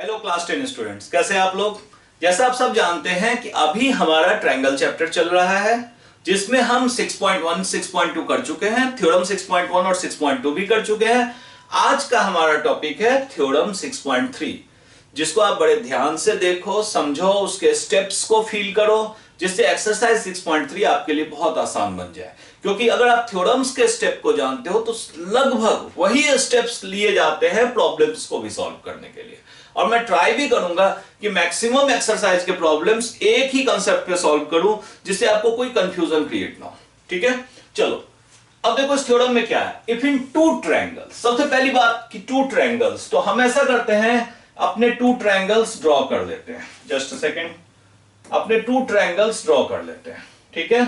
Hello class 10 students, कैसे हैं आप लोग। जैसा आप सब जानते हैं कि अभी हमारा ट्रायंगल चैप्टर चल रहा है जिसमें हम 6.1 6.2 कर चुके हैं, थ्योरम 6.1 और 6.2 भी कर चुके हैं। आज का हमारा टॉपिक है थ्योरम 6.3, जिसको आप बड़े ध्यान से देखो, समझो, उसके स्टेप्स को फील करो, जिससे एक्सरसाइज 6.3 आपके लिए बहुत आसान बन जाए। क्योंकि अगर आप थ्योरम्स के स्टेप को जानते हो तो लगभग वही स्टेप्स लिए जाते हैं प्रॉब्लम्स को भी सॉल्व करने के लिए। और मैं ट्राई भी करूंगा कि मैक्सिमम एक्सरसाइज के प्रॉब्लम्स एक ही कंसेप्ट पे सॉल्व करूं, जिससे आपको कोई कंफ्यूजन क्रिएट ना हो। ठीक है, चलो अब देखो इस थ्योरम में क्या है। इफ इन टू ट्रायंगल्स, सबसे पहली बात कि टू ट्रायंगल्स, तो हम ऐसा करते हैं अपने टू ट्रायंगल्स ड्रॉ कर लेते हैं। जस्ट अ सेकेंड, अपने टू ट्रायंगल्स ड्रॉ कर लेते हैं। ठीक है,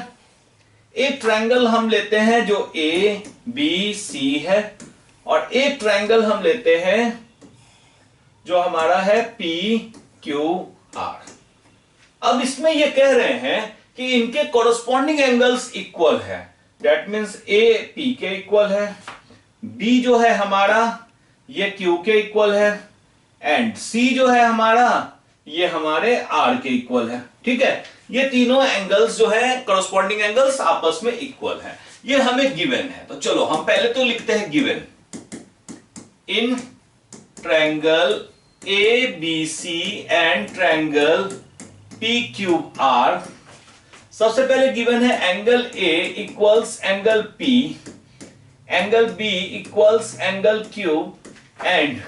एक ट्रायंगल हम लेते हैं जो ए बी सी है, और एक ट्रायंगल हम लेते हैं जो हमारा है पी क्यू आर। अब इसमें ये कह रहे हैं कि इनके कोरस्पॉन्डिंग एंगल्स इक्वल है। दैट मींस ए पी के इक्वल है, बी जो है हमारा ये क्यू के इक्वल है, एंड सी जो है हमारा ये हमारे आर के इक्वल है। ठीक है, ये तीनों एंगल्स जो है कोरस्पॉन्डिंग एंगल्स आपस में इक्वल है। ये हमें गिवन है, तो चलो हम पहले तो लिखते हैं given in triangle A B C and triangle P Q R. सबसे पहले गिवन है angle A equals angle P, angle B equals angle Q, and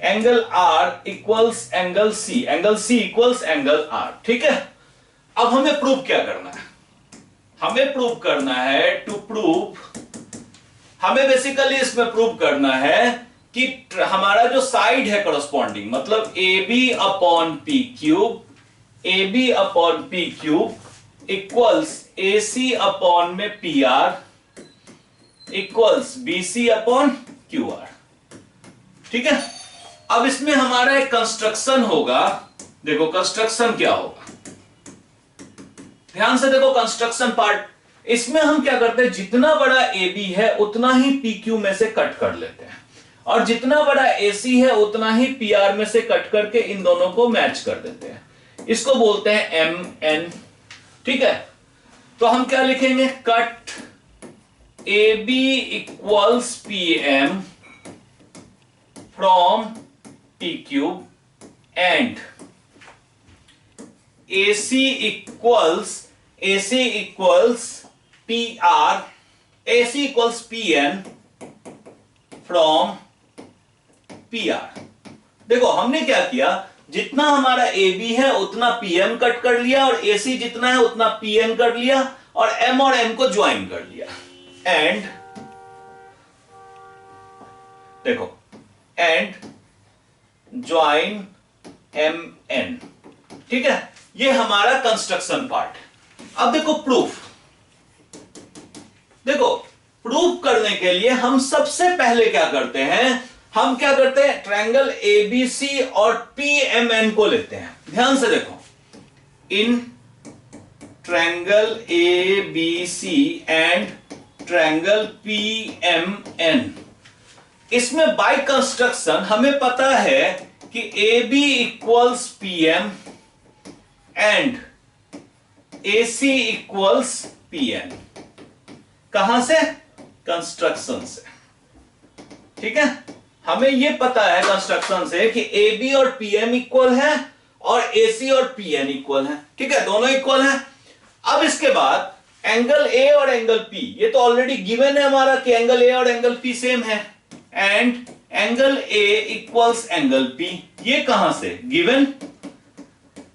angle R equals angle C, angle C equals angle R. ठीक है, अब हमें prove क्या करना है? हमें प्रूव करना है, टू प्रूव, हमें बेसिकली इसमें प्रूव करना है कि हमारा जो साइड है करस्पॉन्डिंग, मतलब A B upon P Q, A B upon P Q equals A C upon में P R equals B C upon Q R. ठीक है, अब इसमें हमारा एक कंस्ट्रक्शन होगा। देखो कंस्ट्रक्शन क्या होगा, ध्यान से देखो कंस्ट्रक्शन पार्ट। इसमें हम क्या करते हैं, जितना बड़ा ए बी है उतना ही पी क्यू में से कट कर लेते हैं, और जितना बड़ा ए सी है उतना ही पी आर में से कट करके इन दोनों को मैच कर देते हैं। इसको बोलते हैं एम एन। ठीक है, तो हम क्या लिखेंगे, cut A B equals P M from P cube, and AC equals PR, AC equals PN from PR। देखो हमने क्या किया, जितना हमारा AB है उतना PM कट कर लिया, और AC जितना है उतना PN कर लिया, और M और M को ज्वाइन कर लिया। एंड देखो, एंड ज्वाइन MN। ठीक है, ये हमारा कंस्ट्रक्शन पार्ट। अब देखो प्रूफ, देखो प्रूफ करने के लिए हम सबसे पहले क्या करते हैं, हम क्या करते हैं, ट्रायंगल एबीसी और पीएमएन को लेते हैं। ध्यान से देखो, in triangle ABC and triangle PMN, इसमें बाय कंस्ट्रक्शन हमें पता है कि A B equals PM and AC इक्वल्स PN। कहां से? कंस्ट्रक्शन से। ठीक है, हमें यह पता है कंस्ट्रक्शन से कि AB और PM इक्वल है और AC और PN इक्वल है। ठीक है, दोनों इक्वल हैं। अब इसके बाद एंगल A और एंगल P, ये तो ऑलरेडी गिवन है हमारा कि एंगल A और एंगल P सेम है, and angle A equals angle P, ये कहां से? गिवन।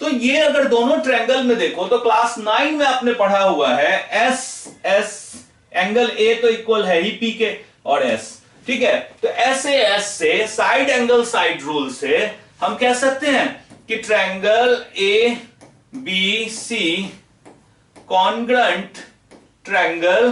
तो ये अगर दोनों ट्रायंगल में देखो तो क्लास 9 में आपने पढ़ा हुआ है एस एस, एंगल ए तो इक्वल है ही पी के और एस। ठीक है, तो ऐसे एस से, साइड एंगल साइड रूल से हम कह सकते हैं कि triangle A B C congruent triangle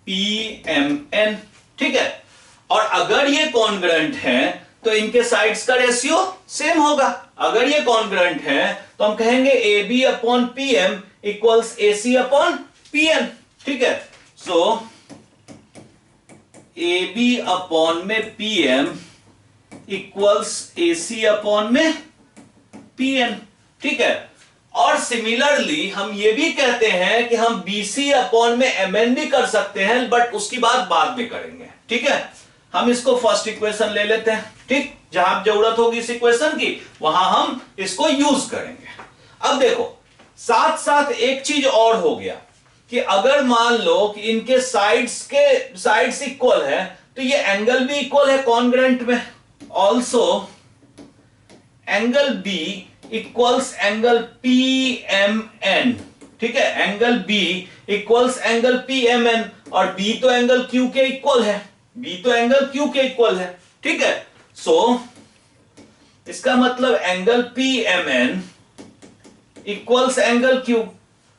P M N. ठीक है, और अगर ये कॉन्ग्रुएंट है तो इनके साइड्स का रेशियो सेम होगा। अगर ये कॉन्ग्रुएंट है तो हम कहेंगे A B upon P M equals A C upon P N. ठीक है, सो ए बी अपॉन में P M equals AC upon में PN, ठीक है। और सिमिलरली हम ये भी कहते हैं कि हम BC अपॉन में MN भी कर सकते हैं, बट उसकी बात बाद में करेंगे, ठीक है। हम इसको फर्स्ट इक्वेशन ले लेते हैं, ठीक। जहां जरूरत होगी इस इक्वेशन की वहां हम इसको यूज करेंगे। अब देखो साथ साथ एक चीज और हो गया कि अगर मान लो कि इनके साइड्स इक्वल है तो ये एंगल भी इक्वल है कॉन्ग्रेंट में। Also angle B equals angle PMN, ठीक है। Angle B equals angle PMN और B तो एंगल Q के इक्वल है, B तो एंगल Q के इक्वल है, ठीक है। सो इसका मतलब angle PMN equals angle Q।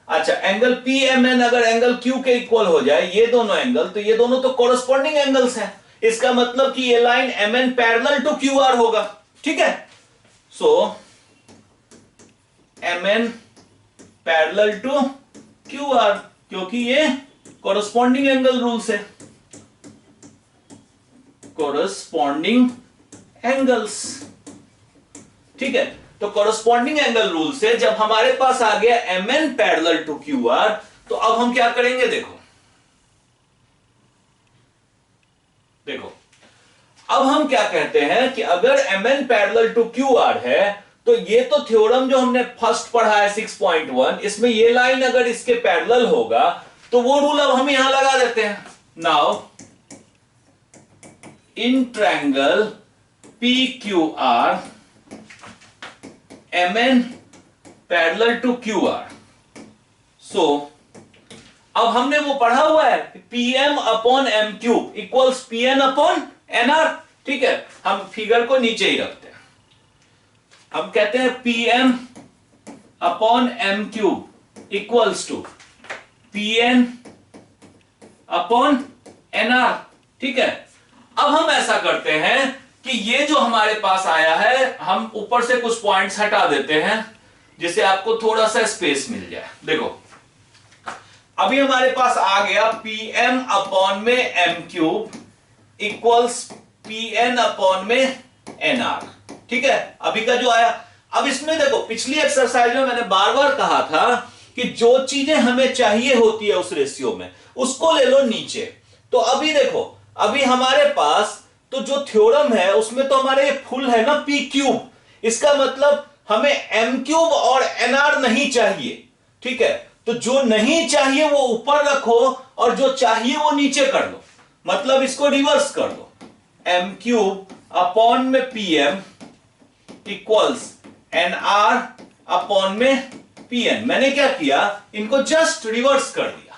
अच्छा, एंगल PMN अगर एंगल Q के इक्वल हो जाए ये दोनों एंगल, तो ये दोनों तो कोरस्पॉन्डिंग एंगल्स हैं। इसका मतलब कि ये line MN parallel to QR होगा, ठीक है। So MN parallel to QR, क्योंकि ये कोरस्पॉन्डिंग एंगल रूल से, कोरस्पॉन्डिंग एंगल्स, ठीक है। तो कोरस्पॉन्डिंग एंगल रूल से जब हमारे पास आ गया MN पैरेलल टू QR, तो अब हम क्या करेंगे, देखो अब हम क्या कहते हैं कि अगर MN पैरेलल टू QR है तो ये तो थ्योरम जो हमने फर्स्ट पढ़ा है 6.1, इसमें ये लाइन अगर इसके पैरेलल होगा तो वो रूल अब हम यहां लगा देते हैं। Now in triangle PQR MN parallel to QR, so अब हमने वो पढ़ा हुआ है PM upon MQ equals PN upon NR, ठीक है। हम फिगर को नीचे ही रखते हैं, हम कहते हैं PM upon MQ equals to PN upon NR, ठीक है। अब हम ऐसा करते हैं कि ये जो हमारे पास आया है हम ऊपर से कुछ पॉइंट्स हटा देते हैं जिससे आपको थोड़ा सा स्पेस मिल जाए। देखो अभी हमारे पास आ गया PM अपॉन में MQ इक्वल्स PN अपॉन में NR, ठीक है। अभी का जो आया, अब इसमें देखो पिछली एक्सरसाइज में मैंने बार बार कहा था कि जो चीजें हमें चाहिए होती है उस रेशियो में उसको ले लो नीचे। तो अभी देखो अभी हमारे पास तो जो थ्योरम है उसमें तो हमारे फुल है ना P क्यूब, इसका मतलब हमें M क्यूब और NR नहीं चाहिए, ठीक है। तो जो नहीं चाहिए वो ऊपर रखो और जो चाहिए वो नीचे कर लो, मतलब इसको रिवर्स कर दो। M क्यूब अपॉन में PM इक्वल्स NR अपॉन में PN। मैंने क्या किया, इनको जस्ट रिवर्स कर दिया।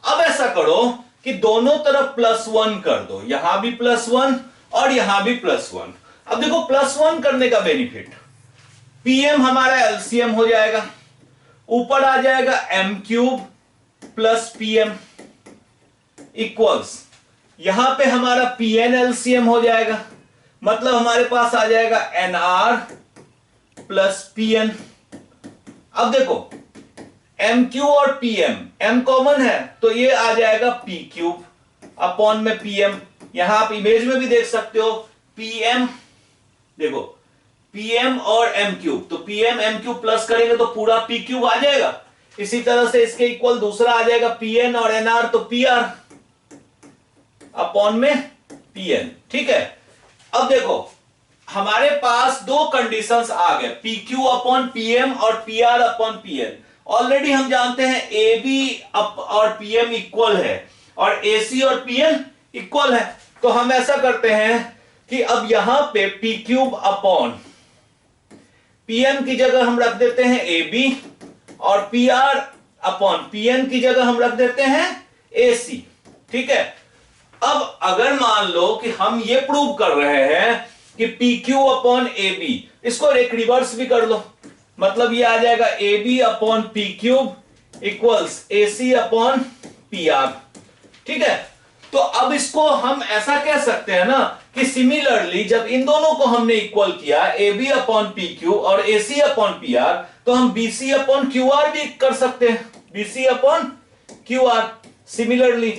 अब ऐसा करो कि दोनों तरफ +1 कर दो, यहां भी +1 और यहां भी +1। अब देखो +1 करने का बेनिफिट, PM हमारा LCM हो जाएगा, ऊपर आ जाएगा M cube plus PM equals यहां पे हमारा PN LCM हो जाएगा, मतलब हमारे पास आ जाएगा NR प्लस PN। अब देखो MQ और PM, M कॉमन है तो ये आ जाएगा P क्यूब अपॉन में PM। यहां आप इमेज में भी देख सकते हो PM, देखो PM और M क्यूब, तो PM M क्यूब प्लस करेंगे तो पूरा P क्यूब आ जाएगा। इसी तरह से इसके इक्वल दूसरा आ जाएगा PN और NR, तो PR अपॉन में PN, ठीक है। अब देखो हमारे पास दो कंडीशंस आ गए, PQ अपॉन PM और PR अपॉन PN। ऑलरेडी हम जानते हैं AB और PM इक्वल है और AC और PN इक्वल है, तो हम ऐसा करते हैं कि अब यहां पे P क्यूब अपॉन PM की जगह हम रख देते हैं AB और PR अपॉन PN की जगह हम रख देते हैं AC, ठीक है। अब अगर मान लो कि हम ये प्रूव कर रहे हैं कि PQ अपॉन AB, इसको एक रिवर्स भी कर लो, मतलब ये आ जाएगा AB upon P cube equals AC upon PR, ठीक है। तो अब इसको हम ऐसा कह सकते हैं ना कि सिमिलरली जब इन दोनों को हमने इक्वल किया AB अपॉन PQ और AC अपॉन PR, तो हम BC अपॉन QR भी कर सकते हैं, BC अपॉन QR। सिमिलरली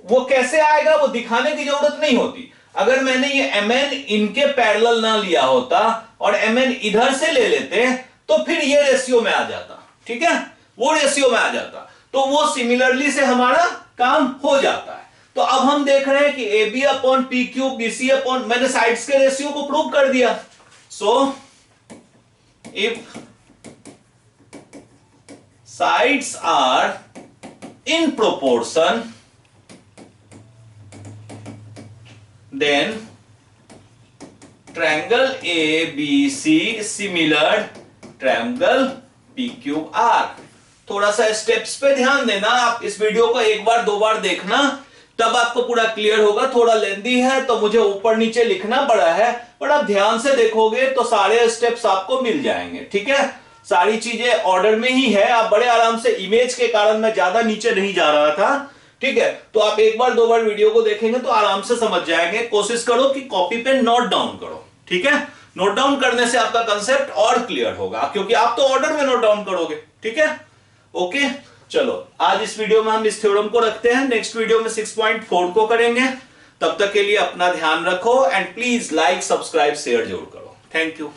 वो कैसे आएगा वो दिखाने की जरूरत नहीं होती, अगर मैंने ये mn इनके पैरेलल ना लिया होता और mn इधर से ले लेते तो फिर ये रेशियो में आ जाता, ठीक है, वो रेशियो में आ जाता, तो वो सिमिलरली से हमारा काम हो जाता है। तो अब हम देख रहे हैं कि AB upon P cube BC upon, मैंने साइड्स के रेशियो को प्रूव कर दिया। So if sides are in proportion then triangle ABC similar triangle PQR। थोड़ा सा स्टेप्स पे ध्यान देना, आप इस वीडियो को एक बार दो बार देखना तब आपको पूरा क्लियर होगा। थोड़ा लेंदी है तो मुझे ऊपर नीचे लिखना पड़ा है, पर आप ध्यान से देखोगे तो सारे स्टेप्स आपको मिल जाएंगे, ठीक है। सारी चीजें ऑर्डर में ही है, आप बड़े आराम से, इमेज के कारण मैं ज्यादा नीचे नहीं जा रहा था, ठीक है। तो आप एक बार दो बार वीडियो को देखेंगे तो आराम से समझ जाएंगे। कोशिश करो कि कॉपी पे नोट डाउन करो, ठीक है। नोट डाउन करने से आपका कंसेप्ट और क्लियर होगा, क्योंकि आप तो ऑर्डर में नोट डाउन करोगे, ठीक है। ओके, चलो आज इस वीडियो में हम इस थ्योरम को रखते हैं, नेक्स्ट वीडियो में 6.4 को करेंगे। तब तक के लिए अपना ध्यान रखो and please like, subscribe, share जरूर करो। Thank you.